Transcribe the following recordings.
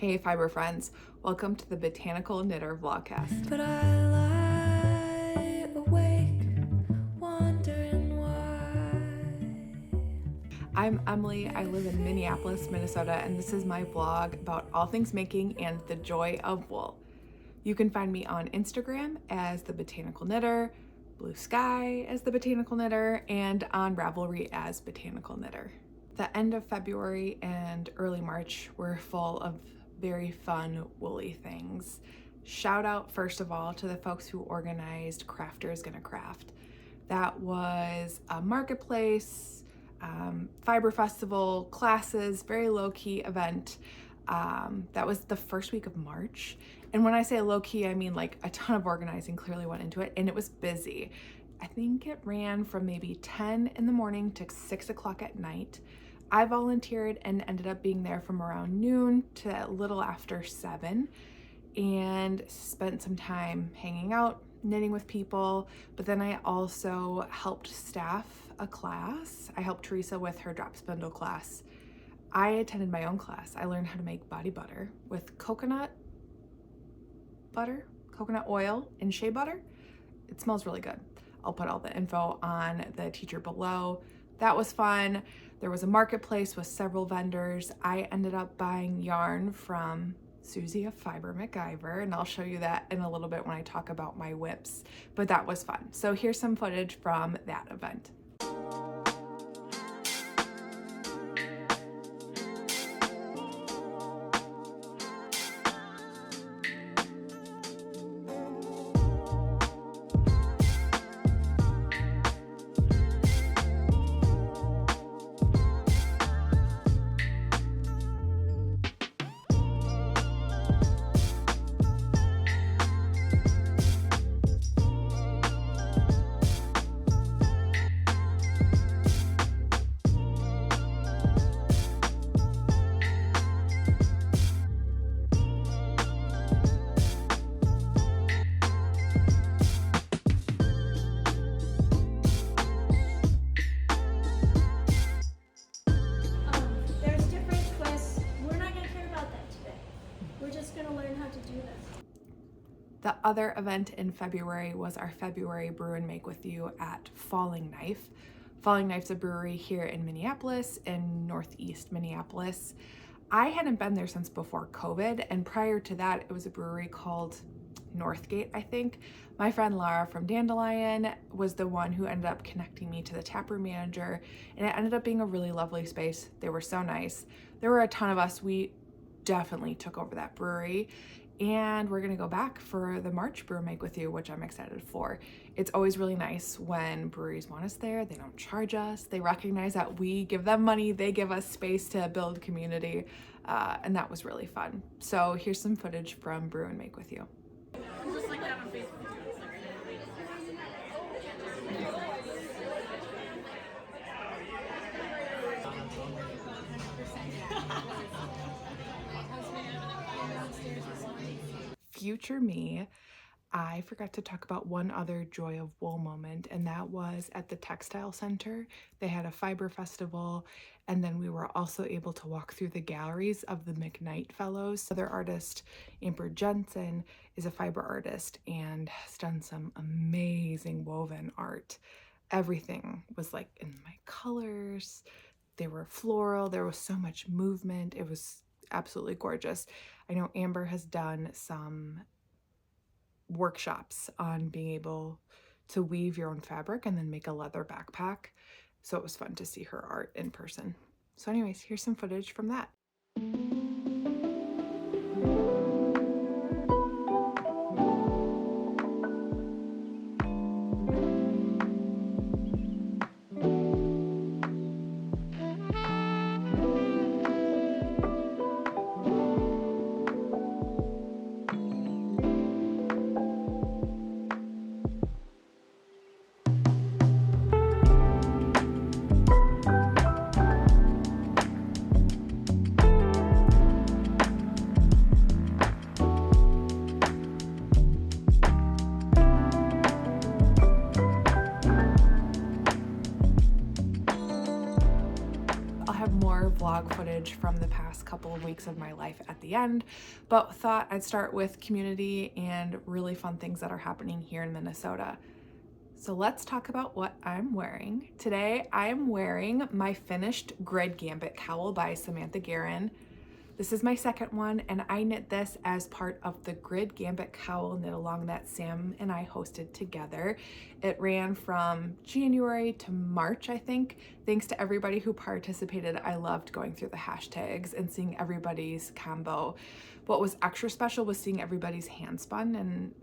Hey fiber friends, welcome to the Botanical Knitter Vlogcast. But I lie awake, wondering why. I'm Emily, I live in Minneapolis, Minnesota, and this is my vlog about all things making and the joy of wool. You can find me on Instagram as the Botanical Knitter, Blue Sky as the Botanical Knitter, and on Ravelry as Botanical Knitter. The end of February and early March were full of very fun woolly things. Shout out first of all to the folks who organized Crafters Gonna Craft. That was a marketplace, fiber festival, classes, very low-key event. That was the first week of March. And when I say low-key, I mean like a ton of organizing clearly went into it, and it was busy. I think it ran from maybe 10 in the morning to 6 o'clock at night. I volunteered and ended up being there from around noon to a little after 7 and spent some time hanging out, knitting with people, but then I also helped staff a class. I helped Teresa with her drop spindle class. I attended my own class. I learned how to make body butter with coconut oil, and shea butter. It smells really good. I'll put all the info on the teacher below. That was fun. There was a marketplace with several vendors. I ended up buying yarn from Susie of Fiber MacGyver, and I'll show you that in a little bit when I talk about my whips, but that was fun. So here's some footage from that event. The other event in February was our February Brew and Make with you at Falling Knife. Falling Knife's a brewery here in Minneapolis, in Northeast Minneapolis. I hadn't been there since before COVID, and prior to that, it was a brewery called Northgate, I think. My friend Laura from Dandelion was the one who ended up connecting me to the taproom manager, and it ended up being a really lovely space. They were so nice. There were a ton of us. We definitely took over that brewery. And we're gonna go back for the March Brew and Make with you, which I'm excited for. It's always really nice when breweries want us there. They don't charge us. They recognize that we give them money. They give us space to build community. And that was really fun. So here's some footage from Brew and Make with you. Just like that on Facebook. Future me, I forgot to talk about one other joy of wool moment, and that was at the Textile Center. They had a fiber festival, and then we were also able to walk through the galleries of the McKnight Fellows. Other artist, Amber Jensen, is a fiber artist and has done some amazing woven art. Everything was like in my colors. They were floral. There was so much movement. It was absolutely gorgeous. I know Amber has done some workshops on being able to weave your own fabric and then make a leather backpack. So it was fun to see her art in person. So anyways, here's some footage from that. vlog footage from the past couple of weeks of my life at the end, but thought I'd start with community and really fun things that are happening here in Minnesota. So let's talk about what I'm wearing. Today I am wearing my finished grid Gambit cowl by Samantha Guerin. This is my second one, and I knit this as part of the Grid Gambit Cowl knit along that Sam and I hosted together. It ran from January to March, I think. Thanks to everybody who participated. I loved going through the hashtags and seeing everybody's combo. What was extra special was seeing everybody's handspun and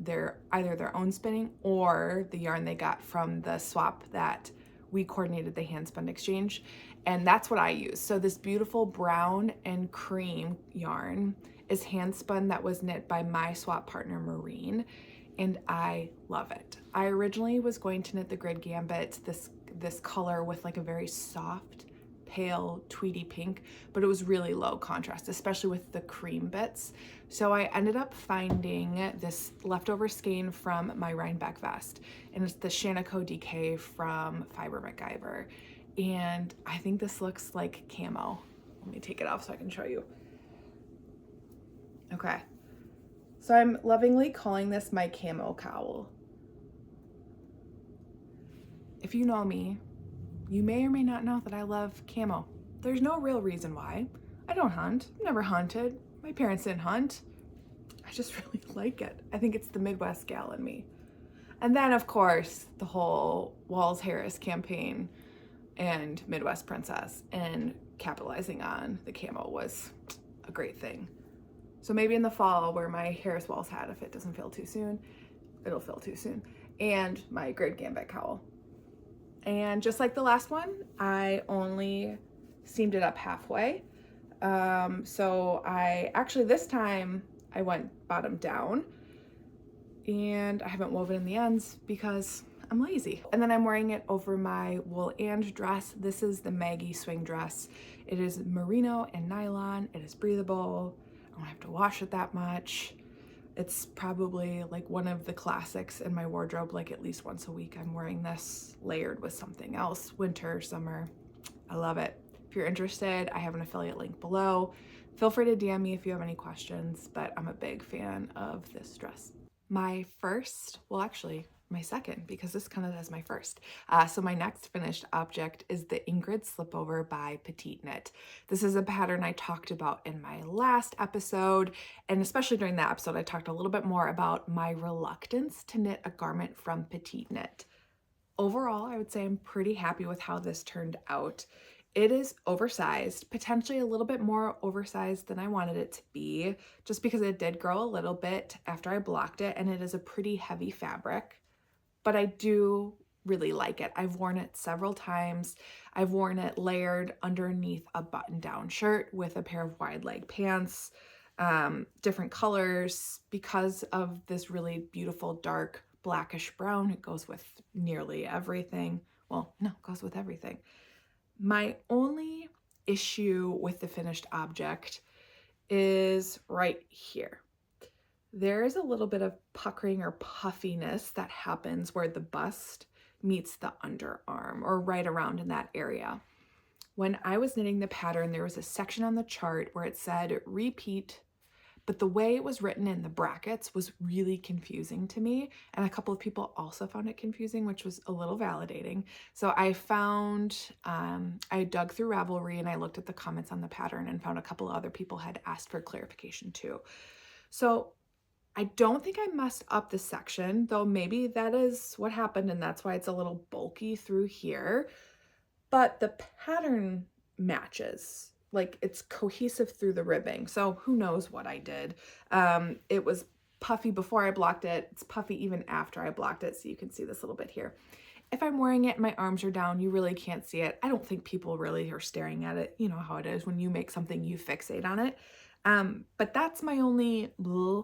either their own spinning or the yarn they got from the swap that we coordinated the handspun exchange. And that's what I use. So this beautiful brown and cream yarn is handspun that was knit by my swap partner, Maureen, and I love it. I originally was going to knit the Grid Gambit, this color with like a very soft, pale, tweedy pink, but it was really low contrast, especially with the cream bits. So I ended up finding this leftover skein from my Rhinebeck vest, and it's the Shanico DK from Fiber MacGyver. And I think this looks like camo. Let me take it off so I can show you. Okay. So I'm lovingly calling this my camo cowl. If you know me, you may or may not know that I love camo. There's no real reason why. I don't hunt. I've never hunted. My parents didn't hunt. I just really like it. I think it's the Midwest gal in me. And then, of course, the whole Walls Harris campaign and Midwest Princess and capitalizing on the camo was a great thing. So maybe in the fall I'll wear my Harris Walls hat if it doesn't feel too soon. It'll feel too soon. And my Grid Gambit cowl. And just like the last one, I only seamed it up halfway. So this time I went bottom down, and I haven't woven in the ends because I'm lazy. And then I'm wearing it over my Wool.and dress. This is the Maggie Swing Dress. It is merino and nylon. It is breathable. I don't have to wash it that much. It's probably like one of the classics in my wardrobe, like at least once a week I'm wearing this layered with something else, winter, summer. I love it. If you're interested, I have an affiliate link below. Feel free to DM me if you have any questions, but I'm a big fan of this dress. My second, because this counted as my first. So my next finished object is the Ingrid Slipover by PetiteKnit. This is a pattern I talked about in my last episode, and especially during that episode, I talked a little bit more about my reluctance to knit a garment from PetiteKnit. Overall, I would say I'm pretty happy with how this turned out. It is oversized, potentially a little bit more oversized than I wanted it to be, just because it did grow a little bit after I blocked it, and it is a pretty heavy fabric. But I do really like it. I've worn it several times. I've worn it layered underneath a button-down shirt with a pair of wide leg pants, different colors. Because of this really beautiful dark blackish brown, it goes with nearly everything. Well, no, it goes with everything. My only issue with the finished object is right here. There is a little bit of puckering or puffiness that happens where the bust meets the underarm, or right around in that area. When I was knitting the pattern, there was a section on the chart where it said repeat, but the way it was written in the brackets was really confusing to me, and a couple of people also found it confusing, which was a little validating. So I dug through Ravelry and I looked at the comments on the pattern and found a couple of other people had asked for clarification too. So I don't think I messed up this section, though maybe that is what happened and that's why it's a little bulky through here. But the pattern matches, like it's cohesive through the ribbing. So who knows what I did. It was puffy before I blocked it. It's puffy even after I blocked it. So you can see this little bit here. If I'm wearing it and my arms are down, you really can't see it. I don't think people really are staring at it. You know how it is when you make something, you fixate on it. But that's my only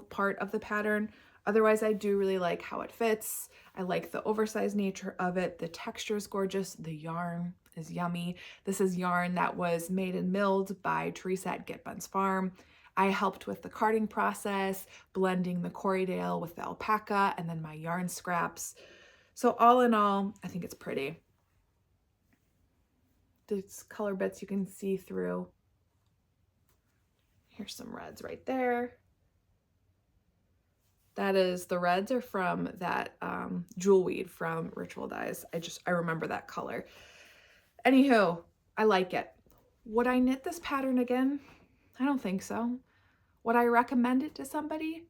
part of the pattern. Otherwise, I do really like how it fits. I like the oversized nature of it. The texture is gorgeous. The yarn is yummy. This is yarn that was made and milled by Teresa at Get Bentz Farm. I helped with the carding process, blending the Corriedale with the alpaca, and then my yarn scraps. So all in all, I think it's pretty. These color bits you can see through. Here's some reds right there. That is, the reds are from that jewel weed from Ritual Dyes. I remember that color. Anywho, I like it. Would I knit this pattern again? I don't think so. Would I recommend it to somebody?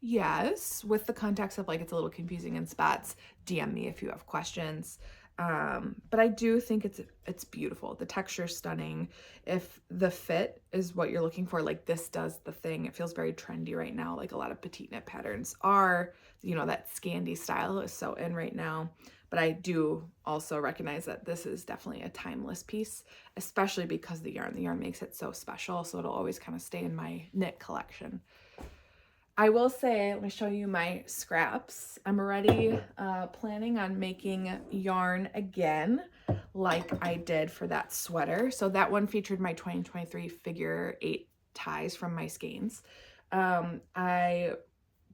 Yes, with the context of like it's a little confusing in spots. DM me if you have questions. But I do think it's beautiful. The texture is stunning. If the fit is what you're looking for, like this does the thing. It feels very trendy right now. Like a lot of PetiteKnit patterns are, you know, that Scandi style is so in right now. But I do also recognize that this is definitely a timeless piece, especially because the yarn makes it so special. So it'll always kind of stay in my knit collection. I will say, let me show you my scraps. I'm already planning on making yarn again, like I did for that sweater. So that one featured my 2023 figure 8 ties from my skeins. I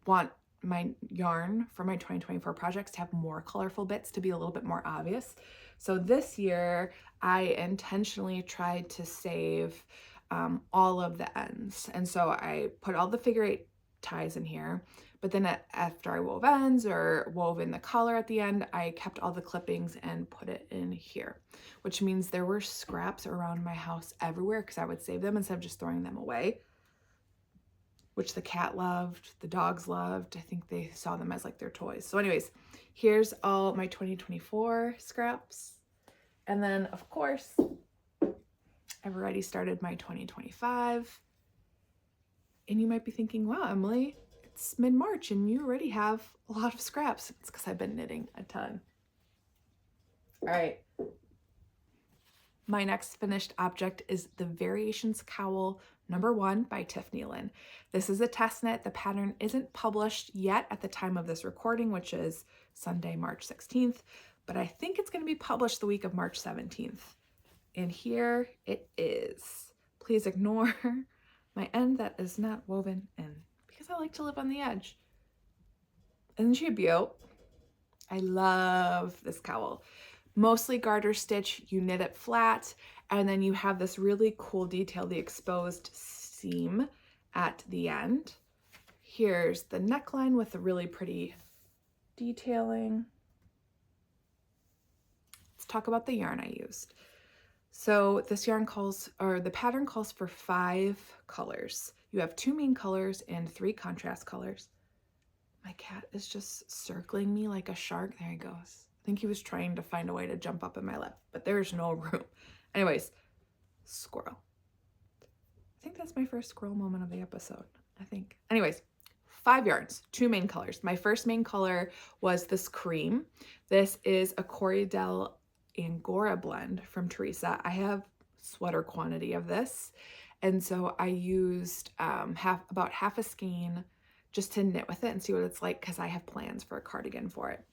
want my yarn for my 2024 projects to have more colorful bits, to be a little bit more obvious. So this year, I intentionally tried to save all of the ends. And so I put all the figure 8 ties in here, but then after I wove ends or wove in the collar at the end, I kept all the clippings and put it in here, which means there were scraps around my house everywhere because I would save them instead of just throwing them away, which the cat loved, the dogs loved. I think they saw them as like their toys. So anyways, here's all my 2024 scraps. And then of course, I've already started my 2025. And you might be thinking, wow, Emily, it's mid-March and you already have a lot of scraps. It's because I've been knitting a ton. All right. My next finished object is the Variations Cowl #1 by Tiff Neilan. This is a test knit. The pattern isn't published yet at the time of this recording, which is Sunday, March 16th, but I think it's going to be published the week of March 17th. And here it is. Please ignore my end that is not woven in because I like to live on the edge. Isn't she a beaut? I love this cowl. Mostly garter stitch, you knit it flat, and then you have this really cool detail, the exposed seam at the end. Here's the neckline with the really pretty detailing. Let's talk about the yarn I used. So this yarn the pattern calls for 5 colors. You have 2 main colors and 3 contrast colors. My cat is just circling me like a shark. There he goes. I think he was trying to find a way to jump up in my lap, but there's no room. Anyways, squirrel. I think that's my first squirrel moment of the episode, I think. Anyways, 5 yarns, 2 main colors. My first main color was this cream. This is a Corriedale Angora blend from Teresa. I have sweater quantity of this, and so I used about half a skein just to knit with it and see what it's like because I have plans for a cardigan for it.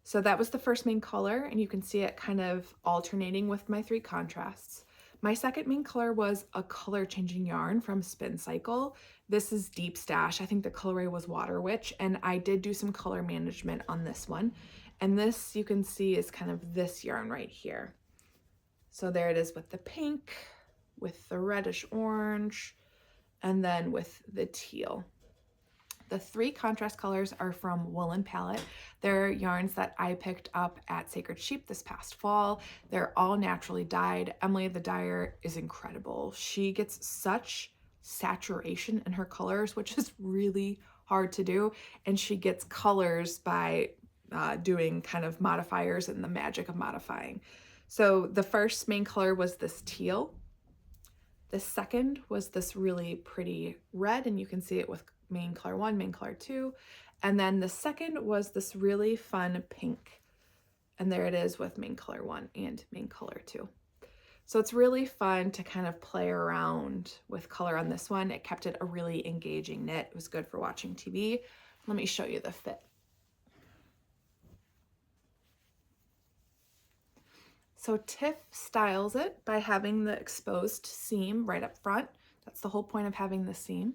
So that was the first main color, and you can see it kind of alternating with my 3 contrasts. My second main color was a color changing yarn from Spincycle. This is Deep Stash. I think the colorway was Water Witch, and I did do some color management on this one. And this, you can see, is kind of this yarn right here. So there it is with the pink, with the reddish orange, and then with the teal. The 3 contrast colors are from Wool.and.Palette. They're yarns that I picked up at Sacred Sheep this past fall. They're all naturally dyed. Emily, the dyer, is incredible. She gets such saturation in her colors, which is really hard to do. And she gets colors by doing kind of modifiers and the magic of modifying. So the first main color was this teal. The second was this really pretty red, and you can see it with main color 1, main color 2. And then the second was this really fun pink. And there it is with main color 1 and main color 2. So it's really fun to kind of play around with color on this one. It kept it a really engaging knit. It was good for watching TV. Let me show you the fit. So Tiff styles it by having the exposed seam right up front. That's the whole point of having the seam.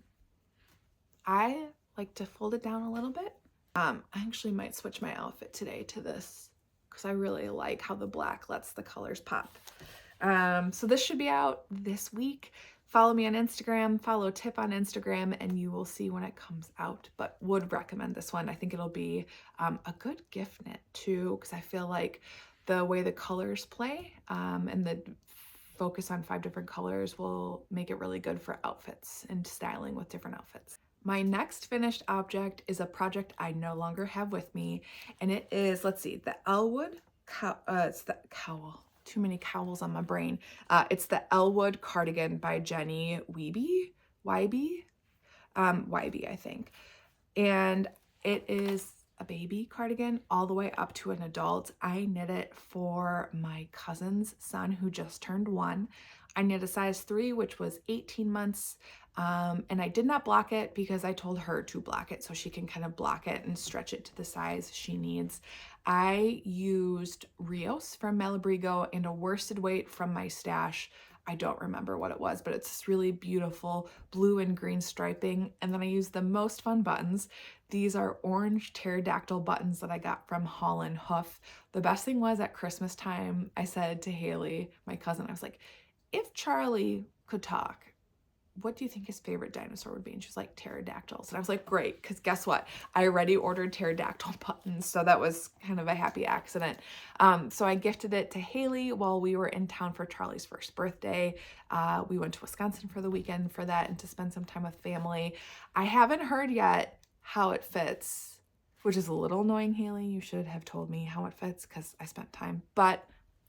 I like to fold it down a little bit. I actually might switch my outfit today to this because I really like how the black lets the colors pop. So this should be out this week. Follow me on Instagram, follow Tip on Instagram, and you will see when it comes out, but would recommend this one. I think it'll be a good gift knit too, because I feel like the way the colors play and the focus on 5 different colors will make it really good for outfits and styling with different outfits. My next finished object is a project I no longer have with me, and it is, let's see, the Elwood, it's the Cowl. Too many cowls on my brain. It's the Elwood cardigan by Jenny Weibe, I think. And it is a baby cardigan all the way up to an adult. I knit it for my cousin's son who just turned 1. I knit a size 3, which was 18 months. And I did not block it because I told her to block it so she can kind of block it and stretch it to the size she needs. I used Rios from Malabrigo and a worsted weight from my stash. I don't remember what it was, but it's this really beautiful blue and green striping. And then I used the most fun buttons. These are orange pterodactyl buttons that I got from Haulin Hoof. The best thing was at Christmas time, I said to Haley, my cousin, I was like, if Charlie could talk, what do you think his favorite dinosaur would be? And she was like, pterodactyls. And I was like, great, because guess what? I already ordered pterodactyl buttons, so that was kind of a happy accident. So I gifted it to Haley while we were in town for Charlie's first birthday. We went to Wisconsin for the weekend for that and to spend some time with family. I haven't heard yet how it fits, which is a little annoying, Haley. You should have told me how it fits because I spent time, but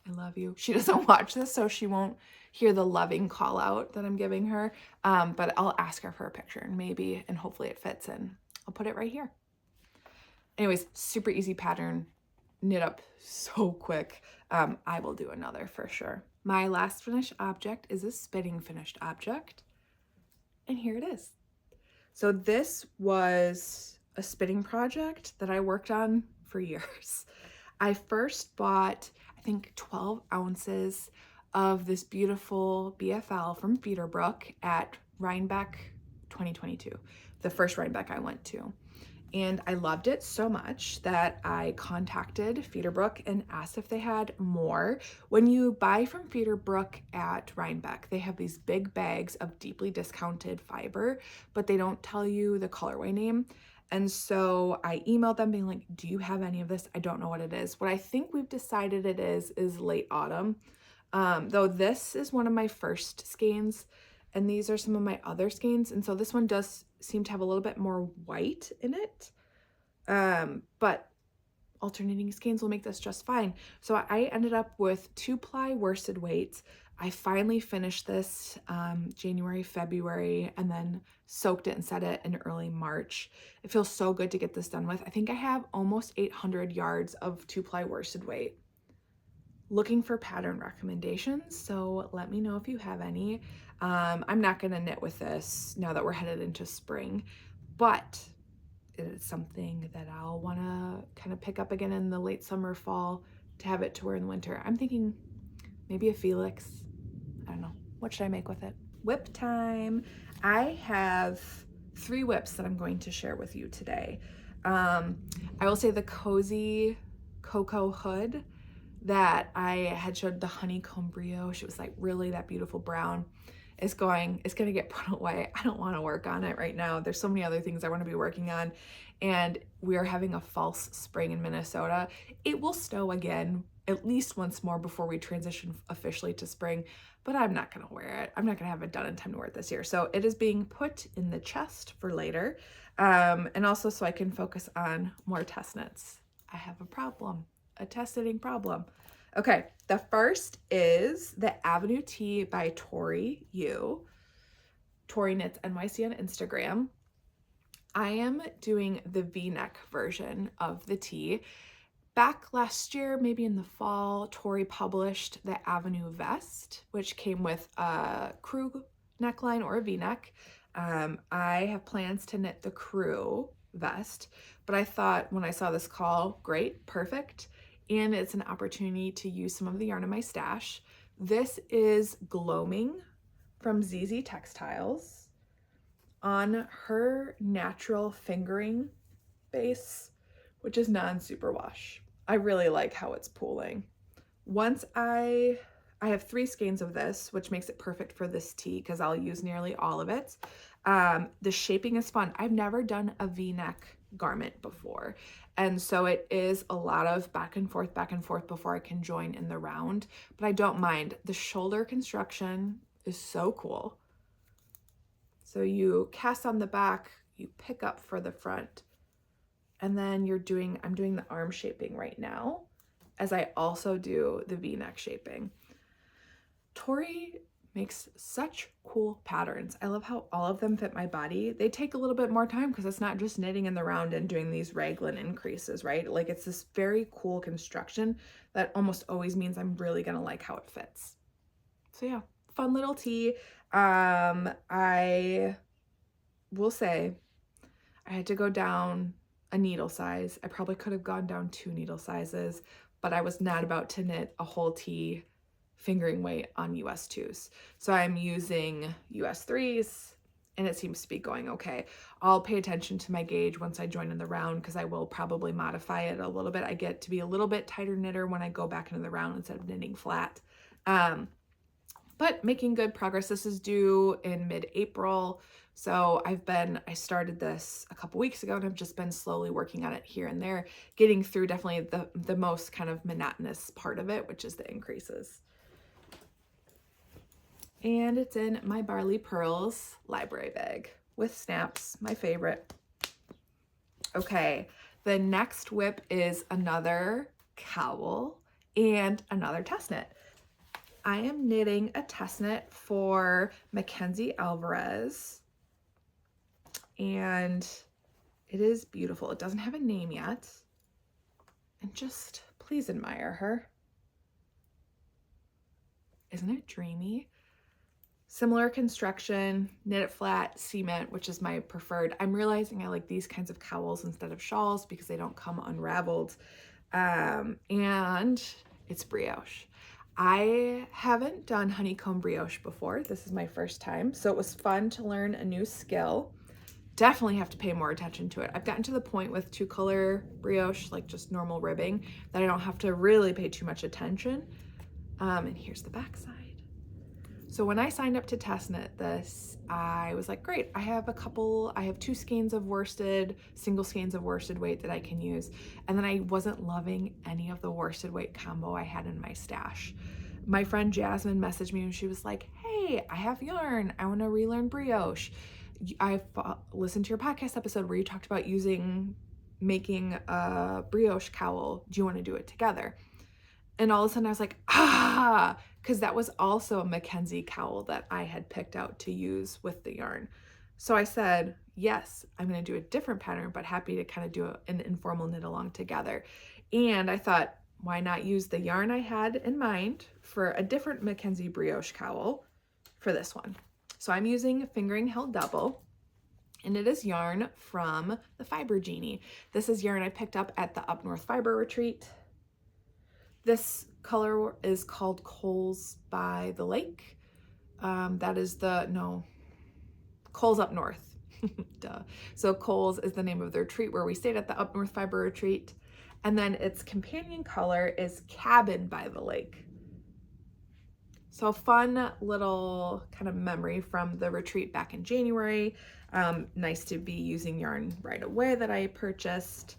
I love you. She doesn't watch this, so she won't hear the loving call out that I'm giving her. But I'll ask her for a picture and maybe, and hopefully it fits, and I'll put it right here. Anyways, super easy pattern, knit up so quick. I will do another for sure. My last finished object is a spinning finished object. And here it is. So this was a spinning project that I worked on for years. I first bought, I think, 12 ounces of this beautiful BFL from Feederbrook at Rhinebeck 2022, the first Rhinebeck I went to. And I loved it so much that I contacted Feederbrook and asked if they had more. When you buy from Feederbrook at Rhinebeck, they have these big bags of deeply discounted fiber, but they don't tell you the colorway name. And so I emailed them being like, do you have any of this? I don't know what it is. What I think we've decided it is late autumn. Though this is one of my first skeins and these are some of my other skeins. And so this one does seem to have a little bit more white in it. But alternating skeins will make this just fine. So I ended up with 2-ply worsted weights. I finally finished this January, February, and then soaked it and set it in early March. It feels so good to get this done with. I think I have almost 800 yards of 2-ply worsted weight. Looking for pattern recommendations, so let me know if you have any. I'm not gonna knit with this now that we're headed into spring, but it is something that I'll wanna kind of pick up again in the late summer, fall to have it to wear in the winter. I'm thinking maybe a Felix. I don't know. What should I make with it? Whip time. I have 3 whips that I'm going to share with you today. I will say the Cozy Cocoa Hood that I had showed, the honeycomb brioche, it was like really that beautiful brown, it's gonna get put away. I don't want to work on it right now. There's so many other things I want to be working on, and we are having a false spring in Minnesota. It will snow again at least once more before we transition officially to spring, but I'm not gonna wear it. I'm not gonna have it done in time to wear it this year. So it is being put in the chest for later, and also so I can focus on more test knits. I have a problem. A test knitting problem. Okay, the first is the Avenue Tee by Tori Tori Knits NYC on Instagram. I am doing the V-neck version of the tee. Back last year, maybe in the fall, Tori published the Avenue vest, which came with a crew neckline or a V-neck. I have plans to knit the crew vest, but I thought when I saw this call, great, perfect. And it's an opportunity to use some of the yarn in my stash. This is Gloaming from ZZ Textiles on her natural fingering base, which is non-superwash. I really like how it's pooling. Once I I have 3 skeins of this, which makes it perfect for this tee because I'll use nearly all of it. The shaping is fun. I've never done a V-neck garment before. And so it is a lot of back and forth before I can join in the round, but I don't mind. The shoulder construction is so cool. So you cast on the back, you pick up for the front, and then I'm doing the arm shaping right now, as I also do the V-neck shaping. Tori makes such cool patterns. I love how all of them fit my body. They take a little bit more time because it's not just knitting in the round and doing these raglan increases, right? Like it's this very cool construction that almost always means I'm really gonna like how it fits. So yeah, fun little tee. I will say I had to go down a needle size. I probably could have gone down 2 needle sizes, but I was not about to knit a whole tee fingering weight on US 2s. So I'm using US 3s and it seems to be going okay. I'll pay attention to my gauge once I join in the round because I will probably modify it a little bit. I get to be a little bit tighter knitter when I go back into the round instead of knitting flat. But making good progress. This is due in mid-April. So I started this a couple weeks ago and I've just been slowly working on it here and there, getting through definitely the most kind of monotonous part of it, which is the increases. And it's in my Barley Pearls library bag with snaps, my favorite. Okay, the next whip is another cowl and another test knit. I am knitting a test knit for Mackenzie Alvarez, and it is beautiful. It doesn't have a name yet, and just please admire her. Isn't it dreamy? Similar construction, knit it flat, cement, which is my preferred. I'm realizing I like these kinds of cowls instead of shawls because they don't come unraveled. And it's brioche. I haven't done honeycomb brioche before. This is my first time, so it was fun to learn a new skill. Definitely have to pay more attention to it. I've gotten to the point with 2-color brioche, like just normal ribbing, that I don't have to really pay too much attention. And here's the back side. So when I signed up to test knit this, I was like, great, I have 2 skeins of worsted, single skeins of worsted weight that I can use. And then I wasn't loving any of the worsted weight combo I had in my stash. My friend Jasmine messaged me and she was like, hey, I have yarn. I want to relearn brioche. I've listened to your podcast episode where you talked about making a brioche cowl. Do you want to do it together? And all of a sudden I was like, because that was also a Mackenzie cowl that I had picked out to use with the yarn. So I said, yes, I'm going to do a different pattern, but happy to kind of do an informal knit along together. And I thought, why not use the yarn I had in mind for a different Mackenzie brioche cowl for this one? So I'm using Fingering Held Double, and it is yarn from the Fiber Genie. This is yarn I picked up at the Up North Fiber Retreat. This color is called Coals by the Lake. Coals Up North. Duh. So Coals is the name of the retreat where we stayed at the Up North Fiber Retreat. And then its companion color is Cabin by the Lake. So a fun little kind of memory from the retreat back in January. Nice to be using yarn right away that I purchased.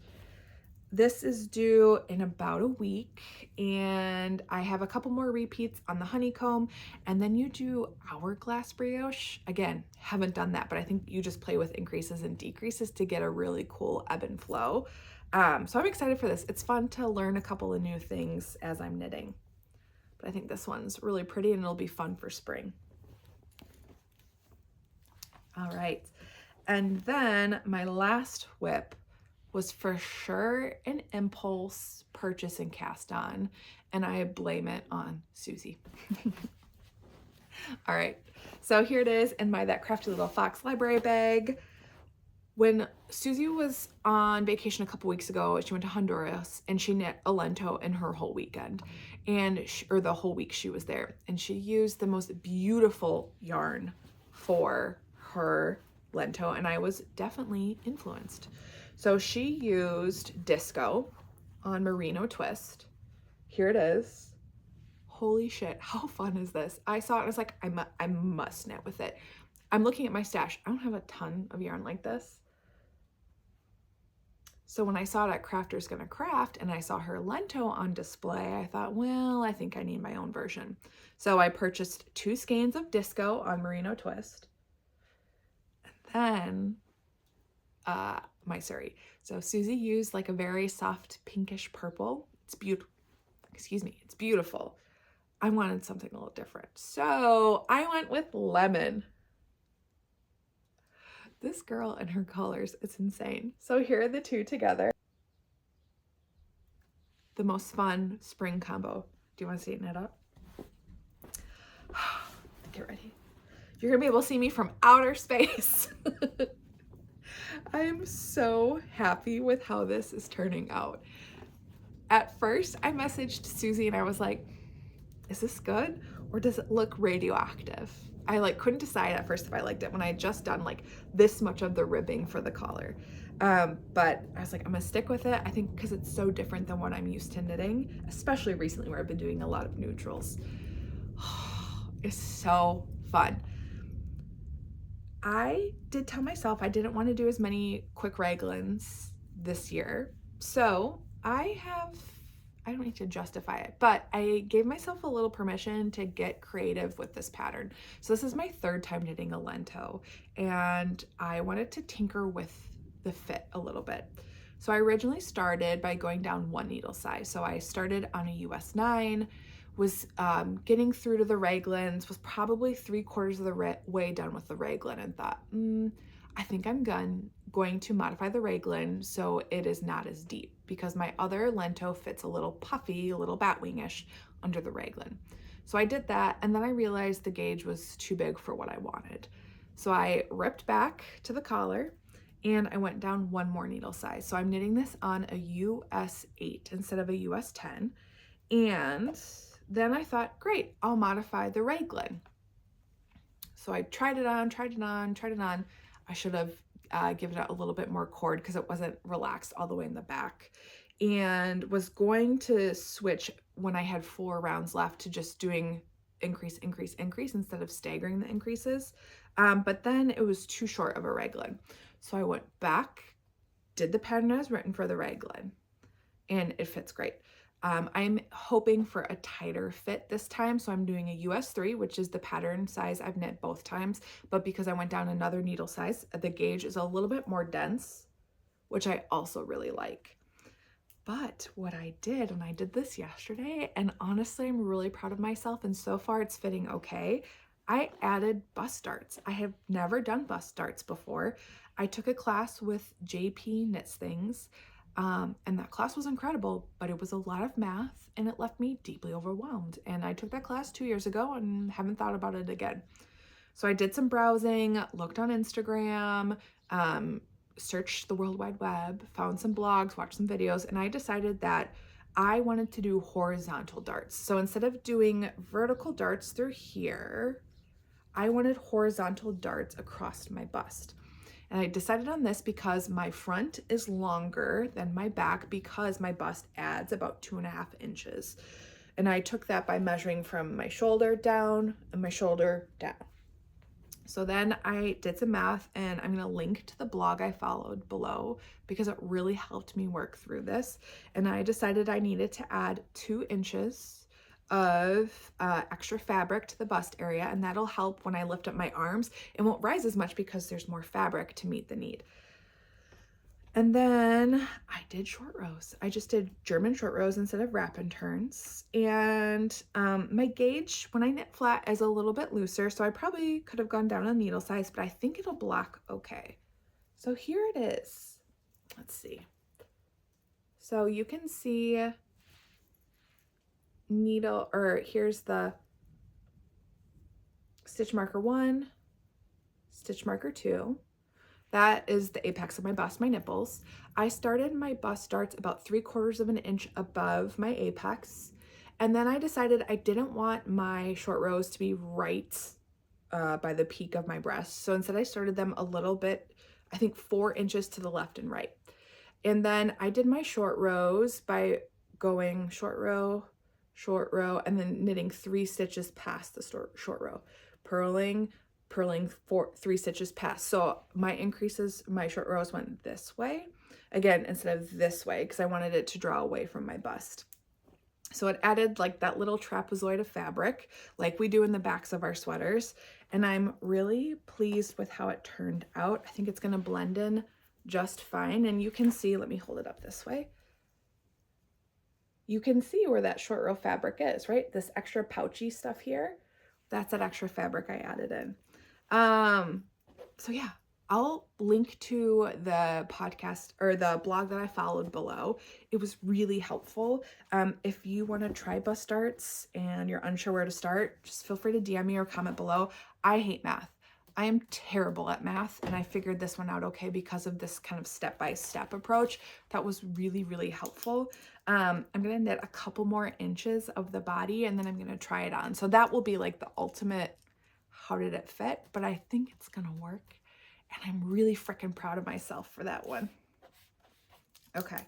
This is due in about a week, and I have a couple more repeats on the honeycomb, and then you do hourglass brioche. Again, haven't done that, but I think you just play with increases and decreases to get a really cool ebb and flow. So I'm excited for this. It's fun to learn a couple of new things as I'm knitting, but I think this one's really pretty and it'll be fun for spring. All right, and then my last whip was for sure an impulse purchase and cast on, and I blame it on Susie. All right, so here it is in my That Crafty Little Fox library bag. When Susie was on vacation a couple weeks ago, she went to Honduras and she knit a Lento in her whole weekend, or the whole week she was there, and she used the most beautiful yarn for her Lento, and I was definitely influenced. So she used Disco on Merino Twist. Here it is. holy shit, how fun is this? I saw it and I was like, I must knit with it. I'm looking at my stash. I don't have a ton of yarn like this. So when I saw it at Crafter's Gonna Craft and I saw her Lento on display, I thought, well, I think I need my own version. So I purchased 2 skeins of Disco on Merino Twist. And then my Surrey. So Susie used like a very soft pinkish purple. It's beautiful. Excuse me, it's beautiful. I wanted something a little different. So I went with Lemon. This girl and her colors, it's insane. So here are the 2 together. The most fun spring combo. Do you want to see it knit up? Get ready. You're gonna be able to see me from outer space. I am so happy with how this is turning out. At first, I messaged Susie and I was like, is this good? Or does it look radioactive? I like couldn't decide at first if I liked it when I had just done like this much of the ribbing for the collar. But I was like, I'm gonna stick with it. I think because it's so different than what I'm used to knitting, especially recently where I've been doing a lot of neutrals. It's so fun. I did tell myself I didn't want to do as many quick raglans this year. So I don't need to justify it, but I gave myself a little permission to get creative with this pattern. So this is my 3rd time knitting a Lento, and I wanted to tinker with the fit a little bit. So I originally started by going down 1 needle size. So I started on a US 9, was getting through to the raglans, was probably 3/4 of the way done with the raglan, and thought, I think I'm going to modify the raglan so it is not as deep, because my other Lento fits a little puffy, a little batwing-ish under the raglan. So I did that, and then I realized the gauge was too big for what I wanted. So I ripped back to the collar and I went down 1 more needle size. So I'm knitting this on a US 8 instead of a US 10. And then I thought, great, I'll modify the raglan. So I tried it on. I should have given it a little bit more cord because it wasn't relaxed all the way in the back, and was going to switch when I had 4 rounds left to just doing increase instead of staggering the increases. But then it was too short of a raglan. So I went back, did the pattern as written for the raglan, and it fits great. I'm hoping for a tighter fit this time, so I'm doing a US 3, which is the pattern size I've knit both times, but because I went down another needle size, the gauge is a little bit more dense, which I also really like. But what I did, and I did this yesterday, and honestly, I'm really proud of myself, and so far it's fitting okay. I added bust darts. I have never done bust darts before. I took a class with JP Knits Things, and that class was incredible, but it was a lot of math and it left me deeply overwhelmed. And I took that class 2 years ago and haven't thought about it again. So I did some browsing, looked on Instagram, searched the World Wide Web, found some blogs, watched some videos, and I decided that I wanted to do horizontal darts. So instead of doing vertical darts through here, I wanted horizontal darts across my bust. And I decided on this because my front is longer than my back, because my bust adds about 2.5 inches. And I took that by measuring from my shoulder down and my shoulder down. So then I did some math, and I'm going to link to the blog I followed below because it really helped me work through this. And I decided I needed to add 2 inches of extra fabric to the bust area, and that'll help when I lift up my arms. It won't rise as much because there's more fabric to meet the need. And then I did short rows. I just did German short rows instead of wrap and turns. And my gauge when I knit flat is a little bit looser, so I probably could have gone down a needle size, but I think it'll block okay. So here it is. Let's see. So you can see needle, or here's the stitch marker 1, stitch marker 2. That is the apex of my bust, my nipples. I started my bust darts about 3/4 of an inch above my apex. And then I decided I didn't want my short rows to be right by the peak of my breast. So instead I started them a little bit, I think 4 inches to the left and right. And then I did my short rows by going short row, short row, and then knitting 3 stitches past the short row, purling 3 stitches past. So my increases, my short rows went this way again instead of this way because I wanted it to draw away from my bust. So it added like that little trapezoid of fabric like we do in the backs of our sweaters, and I'm really pleased with how it turned out. I think it's going to blend in just fine, and you can see, let me hold it up this way. You can see where that short row fabric is, right? This extra pouchy stuff here, that's that extra fabric I added in. So yeah, I'll link to the podcast or the blog that I followed below. It was really helpful. If you want to try bust darts and you're unsure where to start, just feel free to DM me or comment below. I hate math. I am terrible at math, and I figured this one out okay because of this kind of step-by-step approach. That was really, really helpful. I'm going to knit a couple more inches of the body, and then I'm going to try it on. So that will be like the ultimate, how did it fit? But I think it's going to work, and I'm really freaking proud of myself for that one. Okay,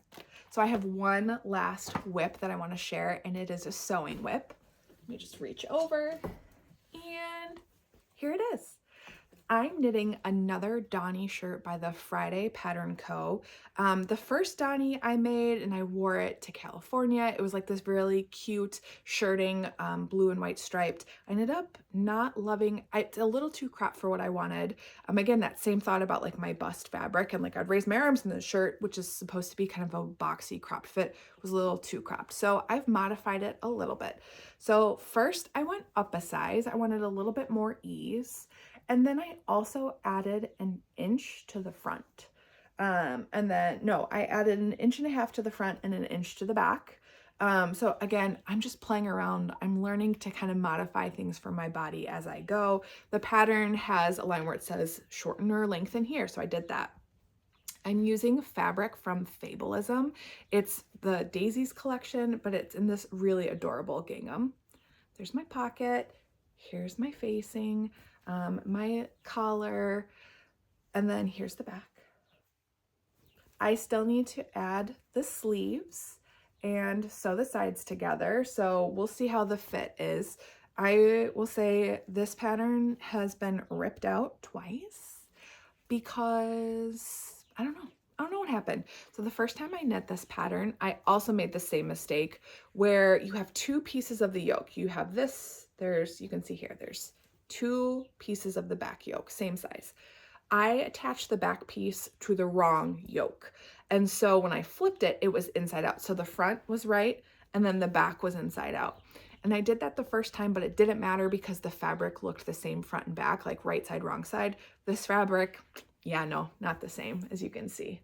so I have one last whip that I want to share, and it is a sewing whip. Let me just reach over, and here it is. I'm knitting another Donny shirt by the Friday Pattern Co. The first Donny I made, and I wore it to California. It was like this really cute shirting, blue and white striped. I ended up not loving, it's a little too cropped for what I wanted. Again, that same thought about like my bust fabric, and like I'd raise my arms in the shirt, which is supposed to be kind of a boxy cropped fit, was a little too cropped. So I've modified it a little bit. So first I went up a size. I wanted a little bit more ease. And then I also added an inch to the front. I added 1.5 inches to the front and 1 inch to the back. So again, I'm just playing around. I'm learning to kind of modify things for my body as I go. The pattern has a line where it says shorten or lengthen here. So I did that. I'm using fabric from Fabulism. It's the Daisies collection, but it's in this really adorable gingham. There's my pocket. Here's my facing. My collar, and then here's the back. I still need to add the sleeves and sew the sides together, so we'll see how the fit is. I will say this pattern has been ripped out twice because I don't know what happened. So the first time I knit this pattern, I also made the same mistake where you have 2 pieces of the yoke. You have this, you can see here, there's 2 pieces of the back yoke, same size. I attached the back piece to the wrong yoke. And so when I flipped it, it was inside out. So the front was right, and then the back was inside out. And I did that the first time, but it didn't matter because the fabric looked the same front and back, like right side, wrong side. This fabric, yeah, no, not the same, as you can see.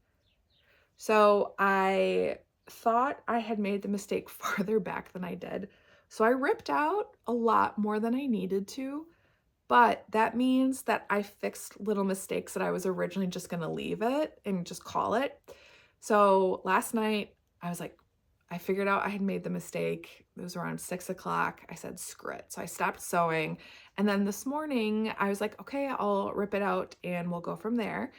So I thought I had made the mistake farther back than I did. So I ripped out a lot more than I needed to. But that means that I fixed little mistakes that I was originally just going to leave it and just call it. So last night I was like, I figured out I had made the mistake. It was around 6 o'clock. I said, screw it. So I stopped sewing. And then this morning I was like, okay, I'll rip it out and we'll go from there.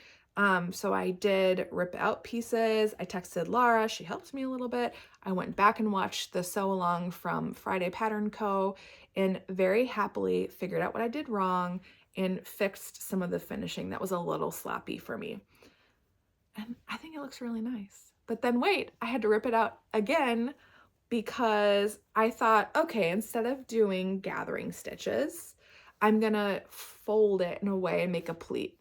So I did rip out pieces. I texted Laura, she helped me a little bit. I went back and watched the sew along from Friday Pattern Co. and very happily figured out what I did wrong and fixed some of the finishing that was a little sloppy for me. And I think it looks really nice. But then wait, I had to rip it out again because I thought, okay, instead of doing gathering stitches, I'm gonna fold it in a way and make a pleat.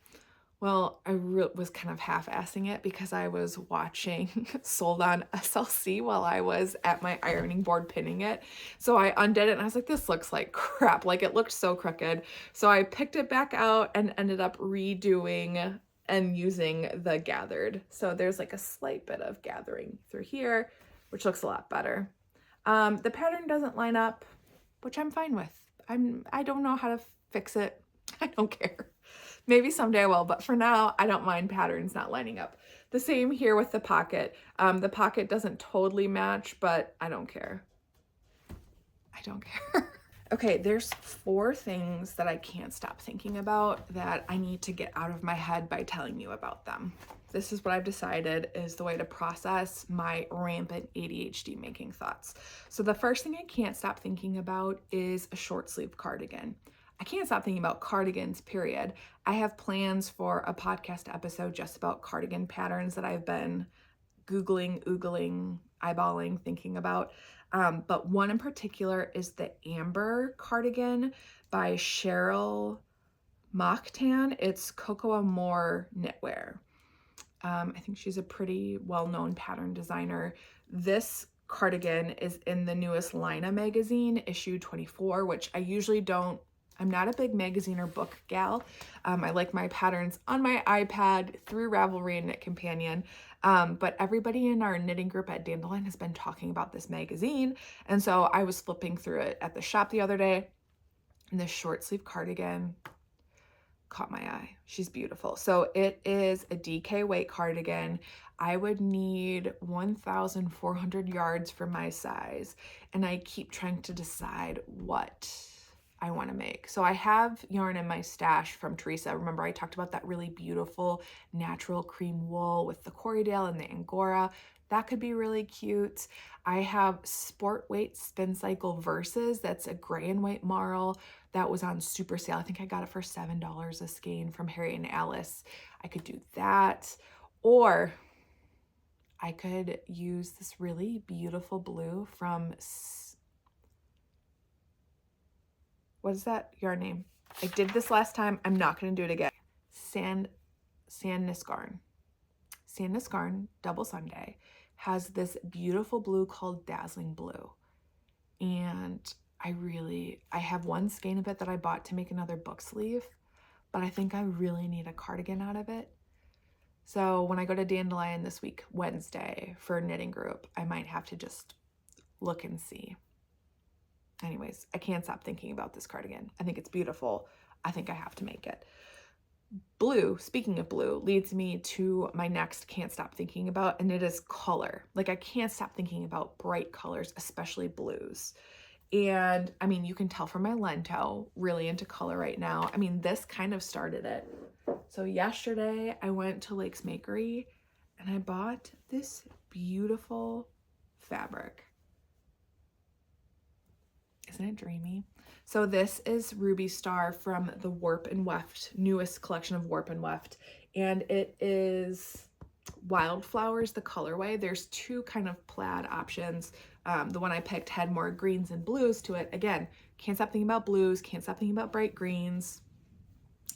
Well, I was kind of half-assing it because I was watching Sold on SLC while I was at my ironing board pinning it. So I undid it and I was like, this looks like crap. Like it looked so crooked. So I picked it back out and ended up redoing and using the gathered. So there's like a slight bit of gathering through here, which looks a lot better. The pattern doesn't line up, which I'm fine with. I don't know how to fix it. I don't care. Maybe someday I will, but for now, I don't mind patterns not lining up. The same here with the pocket. The pocket doesn't totally match, but I don't care. I don't care. Okay, there's 4 things that I can't stop thinking about that I need to get out of my head by telling you about them. This is what I've decided is the way to process my rampant ADHD making thoughts. So the first thing I can't stop thinking about is a short sleeve cardigan. I can't stop thinking about cardigans, period. I have plans for a podcast episode just about cardigan patterns that I've been Googling, oogling, eyeballing, thinking about. But one in particular is the Amber cardigan by Cheryl Mocktan. It's Cocoa Amore knitwear. I think she's a pretty well-known pattern designer. This cardigan is in the newest Lena magazine, issue 24, which I usually don't, I'm not a big magazine or book gal. I like my patterns on my iPad through Ravelry and Knit Companion. But everybody in our knitting group at Dandelion has been talking about this magazine. And so I was flipping through it at the shop the other day, and this short sleeve cardigan caught my eye. She's beautiful. So it is a DK weight cardigan. I would need 1,400 yards for my size, and I keep trying to decide what I want to make. So I have yarn in my stash from Teresa. Remember I talked about that really beautiful natural cream wool with the Corriedale and the Angora. That could be really cute. I have Sport Weight Spincycle Versus. That's a gray and white marl that was on super sale. I think I got it for $7 a skein from Harry and Alice. I could do that. Or I could use this really beautiful blue from, what is that yarn name? I did this last time. I'm not going to do it again. Sand Nisgarn. Sand Nisgarn Double Sunday has this beautiful blue called Dazzling Blue. And I have one skein of it that I bought to make another book sleeve, but I think I really need a cardigan out of it. So when I go to Dandelion this week, Wednesday, for a knitting group, I might have to just look and see. Anyways, I can't stop thinking about this cardigan. I think it's beautiful. I think I have to make it. Blue, speaking of blue, leads me to my next can't stop thinking about, and it is color. Like, I can't stop thinking about bright colors, especially blues. And I mean, you can tell from my Lento, really into color right now. I mean, this kind of started it. So yesterday I went to Lakes Makery and I bought this beautiful fabric. Isn't it dreamy? So this is Ruby Star from the Warp and Weft, newest collection of Warp and Weft. And it is Wildflowers, the colorway. There's 2 kind of plaid options. The one I picked had more greens and blues to it. Again, can't stop thinking about blues, can't stop thinking about bright greens.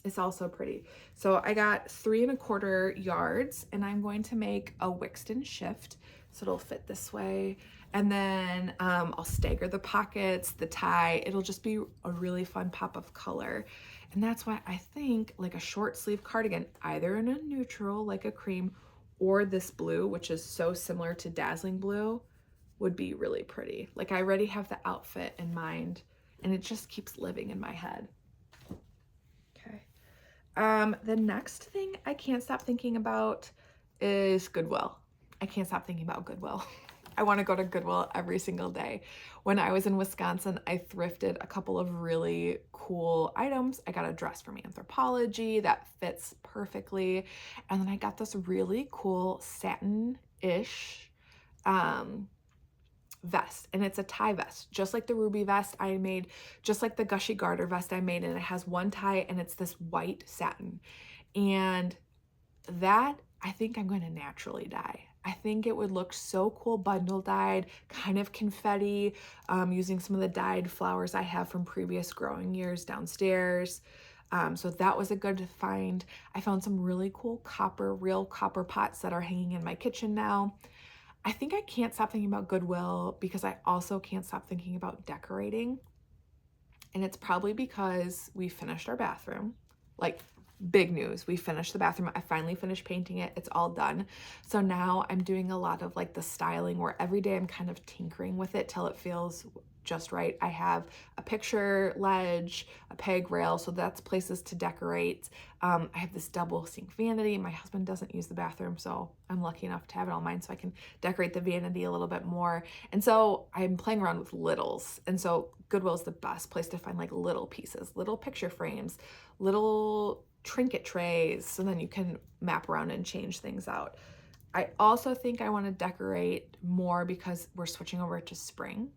It's also pretty. So I got 3 1/4 yards, and I'm going to make a Wixton shift. So it'll fit this way. And then I'll stagger the pockets, the tie. It'll just be a really fun pop of color. And that's why I think like a short sleeve cardigan, either in a neutral, like a cream, or this blue, which is so similar to Dazzling Blue, would be really pretty. Like, I already have the outfit in mind, and it just keeps living in my head. Okay. The next thing I can't stop thinking about is Goodwill. I can't stop thinking about Goodwill. I want to go to Goodwill every single day. When I was in Wisconsin, I thrifted a couple of really cool items. I got a dress from Anthropologie that fits perfectly. And then I got this really cool satin-ish vest, and it's a tie vest, just like the ruby vest I made, just like the gushy garter vest I made, and it has one tie, and it's this white satin. And that, I think I'm going to naturally dye. I think it would look so cool bundle dyed, kind of confetti, using some of the dyed flowers I have from previous growing years downstairs. So that was a good find. I found some really cool real copper pots that are hanging in my kitchen now. I think I can't stop thinking about Goodwill because I also can't stop thinking about decorating. And it's probably because we finished our bathroom. Like, big news, we finished the bathroom. I finally finished painting it. It's all done. So now I'm doing a lot of like the styling where every day I'm kind of tinkering with it till it feels just right. I have a picture ledge, a peg rail, so that's places to decorate. I have this double sink vanity. My husband doesn't use the bathroom, so I'm lucky enough to have it all mine so I can decorate the vanity a little bit more. And so I'm playing around with littles. And so Goodwill is the best place to find like little pieces, little picture frames, little trinket trays, so then you can map around and change things out. I also think I want to decorate more because we're switching over to spring.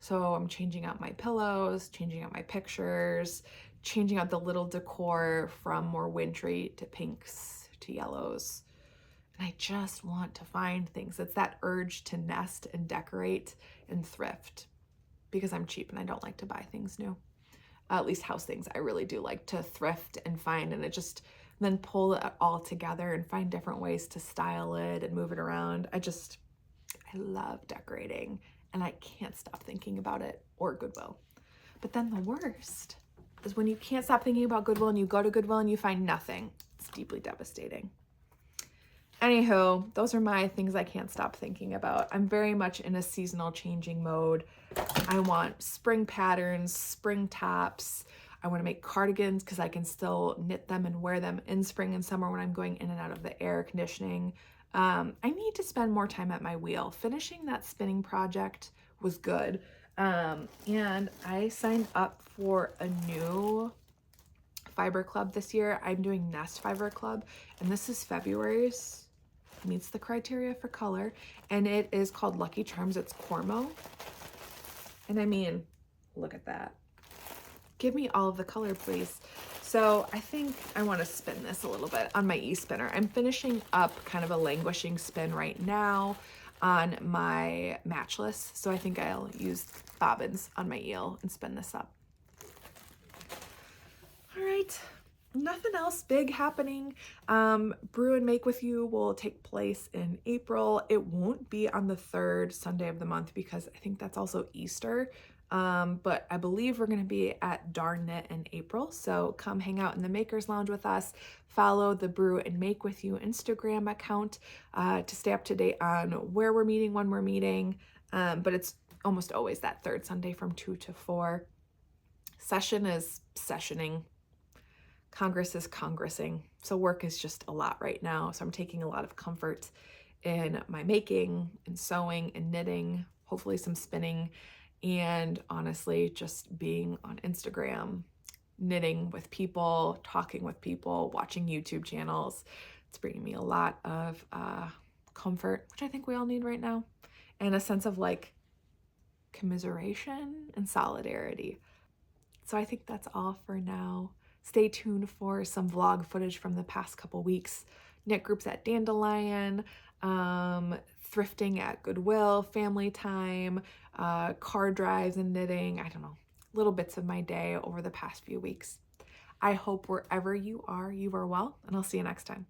So I'm changing out my pillows, changing out my pictures, changing out the little decor from more wintry to pinks to yellows. And I just want to find things. It's that urge to nest and decorate and thrift because I'm cheap and I don't like to buy things new. At least house things. I really do like to thrift and find, and it just then pull it all together and find different ways to style it and move it around. I love decorating and I can't stop thinking about it or Goodwill. But then the worst is when you can't stop thinking about Goodwill and you go to Goodwill and you find nothing. It's deeply devastating. Anywho, those are my things I can't stop thinking about. I'm very much in a seasonal changing mode. I want spring patterns, spring tops. I want to make cardigans because I can still knit them and wear them in spring and summer when I'm going in and out of the air conditioning. I need to spend more time at my wheel. Finishing that spinning project was good. And I signed up for a new fiber club this year. I'm doing Nest Fiber Club, and this is February's. Meets the criteria for color, and it is called Lucky Charms. It's Cormo. And I mean, look at that. Give me all of the color, please. So I think I want to spin this a little bit on my e-spinner. I'm finishing up kind of a languishing spin right now on my matchless. So I think I'll use bobbins on my eel and spin this up. All right. Nothing else big happening. Brew and Make with you will take place in April. It won't be on the third Sunday of the month because I think that's also Easter. But I believe we're going to be at Darn Knit in April. So come hang out in the Makers Lounge with us. Follow the Brew and Make with you Instagram account to stay up to date on where we're meeting, when we're meeting. But it's almost always that third Sunday from 2 to 4. Session is sessioning. Congress is congressing. So work is just a lot right now. So I'm taking a lot of comfort in my making and sewing and knitting, hopefully some spinning, and honestly, just being on Instagram, knitting with people, talking with people, watching YouTube channels. It's bringing me a lot of comfort, which I think we all need right now, and a sense of like commiseration and solidarity. So I think that's all for now. Stay tuned for some vlog footage from the past couple weeks. Knit groups at Dandelion, thrifting at Goodwill, family time, car drives and knitting. I don't know, little bits of my day over the past few weeks. I hope wherever you are well, and I'll see you next time.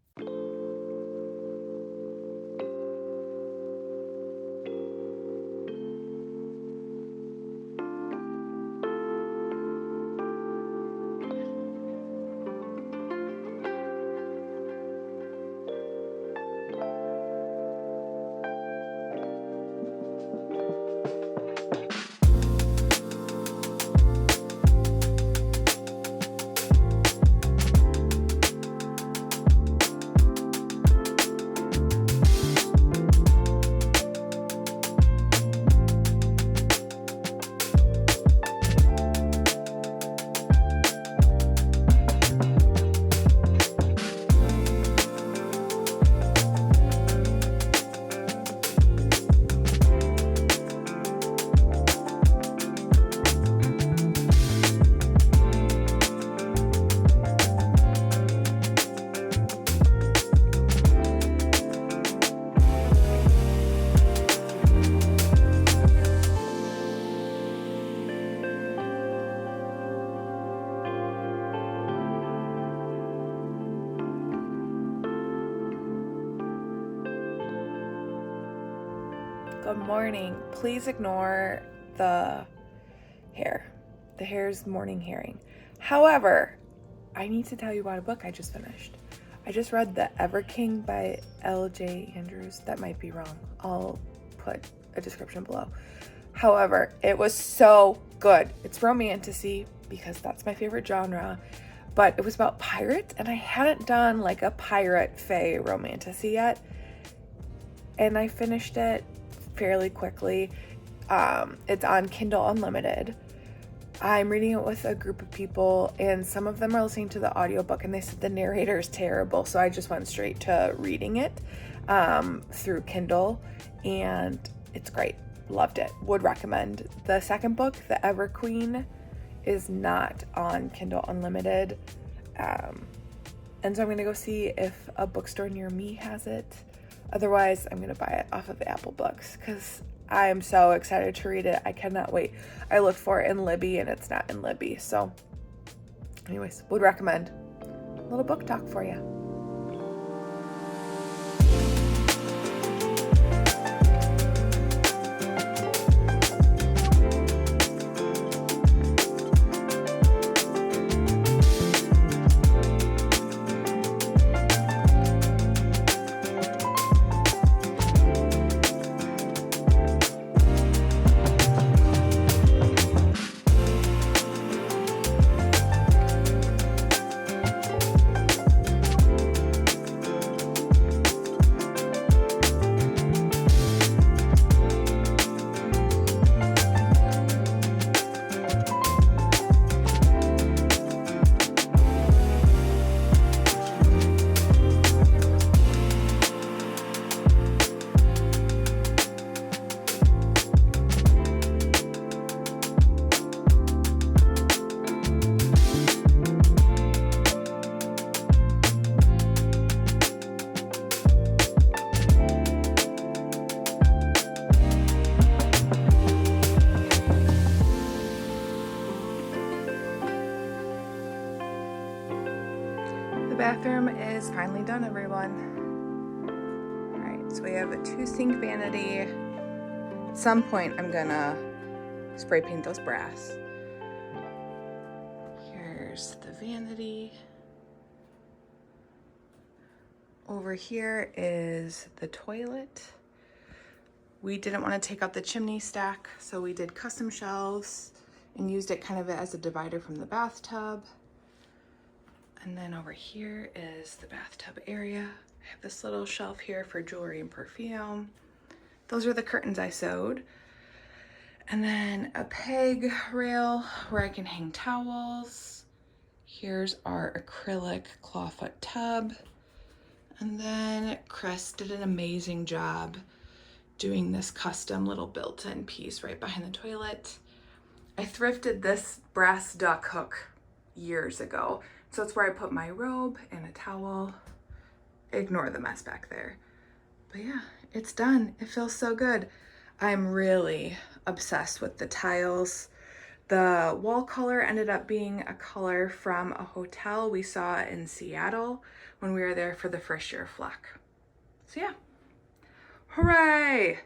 Good morning. Please ignore the hair. The hair's morning herring. However, I need to tell you about a book I just finished. I just read The Ever King by L.J. Andrews. That might be wrong. I'll put a description below. However, it was so good. It's romantasy because that's my favorite genre, but it was about pirates, and I hadn't done like a pirate fae romantasy yet, and I finished it fairly quickly. It's on Kindle Unlimited. I'm reading it with a group of people, and some of them are listening to the audiobook, and they said the narrator is terrible, so I just went straight to reading it through Kindle, and it's great. Loved it. Would recommend. The second book, The Ever Queen, is not on Kindle Unlimited, and so I'm gonna go see if a bookstore near me has it. Otherwise, I'm gonna buy it off of Apple Books because I am so excited to read it. I cannot wait. I looked for it in Libby and it's not in Libby. So anyways, would recommend. A little book talk for you. The bathroom is finally done, everyone. All right, so we have a 2-sink vanity. At some point, I'm gonna spray paint those brass. Here's the vanity. Over here is the toilet. We didn't want to take out the chimney stack, so we did custom shelves and used it kind of as a divider from the bathtub. And then over here is the bathtub area. I have this little shelf here for jewelry and perfume. Those are the curtains I sewed. And then a peg rail where I can hang towels. Here's our acrylic clawfoot tub. And then Chris did an amazing job doing this custom little built-in piece right behind the toilet. I thrifted this brass duck hook years ago. So it's where I put my robe and a towel. Ignore the mess back there. But yeah, it's done. It feels so good. I'm really obsessed with the tiles. The wall color ended up being a color from a hotel we saw in Seattle when we were there for the first year of Flock. So yeah, hooray!